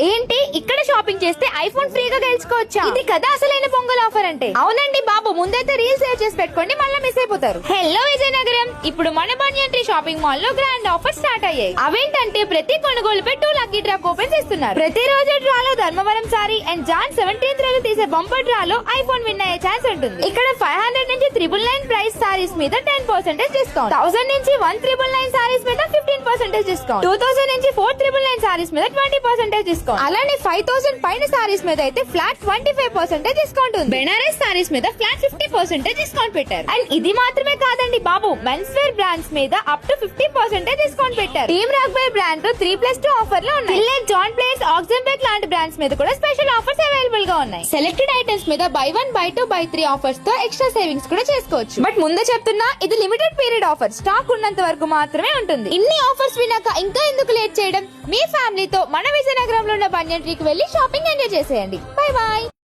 ఏంటి ఇక్కడ షాపింగ్ చేస్తే ఐఫోన్ ఫ్రీగా గెలుచుకోవచ్చా? ఇది కదా అసలైన పొంగల్ ఆఫర్ అంటే. అవునండి బాబు, ముందైతే రీల్ సేవ్ చేసి పెట్టుకోండి, మళ్ళీ మిస్ అయిపోతారు. హలో విజయనగరం, ఇప్పుడు మన బనియన్ ట్రీ షాపింగ్ మాల్ లో గ్రాండ్ ఆఫర్ స్టార్ట్ అయ్యాయి. అవేంటంటే ప్రతి కొనుగోలుపై 2 లక్కీ డ్రా కూపన్స్ ఇస్తున్నారు. ప్రతి రోజు డ్రాలో Dharmavaram sorry and John 17th రోజు తీసే బంపర్ డ్రాలో ఐఫోన్ విన్ అయ్యే ఛాన్స్ ఉంటుంది. ఇక్కడ 500 నుంచి 999 ప్రైస్ సారీస్ మీద 10% డిస్కౌంట్, 1000 నుంచి 1999 సారీస్ మీద 15% డిస్కౌంట్, 2000 నుంచి 4999 సారీస్ మీద 20% డిస్కౌంట్, అలానే 5000 పైన సారీస్ మీద అయితే ఫ్లాట్ 25% డిస్కౌంట్ ఉంది. బెనారస్ సారీస్ మీద ఫ్లాట్ 50% డిస్కౌంట్ పెట్టారు. అండ్ ఇది మాత్రమే కాదండి బాబు, మెన్స్ వేర్ బ్రాండ్స్ మీద అప్ టు 50% డిస్కౌంట్ పెట్టారు. టీమ్ రాక్బై బ్రాండ్ తో 3+2 ఆఫర్ లో ఉన్నాయి. జాన్ ప్లేస్, ఆక్సిజన్ లాంటి బ్రాండ్స్ మీద కూడా స్పెషల్ ఆఫర్స్ అవైలబుల్ గా ఉన్నాయి. సెలెక్టెడ్ ఐటమ్స్ మీద buy 1 buy 2 buy 3 ఆఫర్స్ తో ఎక్స్ట్రా సేవింగ్స్ కూడా చేసుకోవచ్చు. బట్ ముందే చెప్తున్నా, ఇది లిమిటెడ్ పీరియడ్ ఆఫర్, స్టాక్ ఉన్నంత వరకు మాత్రమే ఉంటుంది. ఇన్ని ఆఫర్స్ వినాక ఇంకా ఎందుకు లేట్ చేయడం? మీ ఫ్యామిలీతో మన విజయనగరంలో ఉన్న బనియన్ ట్రీకి వెళ్లి షాపింగ్ ఎంజాయ్ చేసేయండి. Bye bye.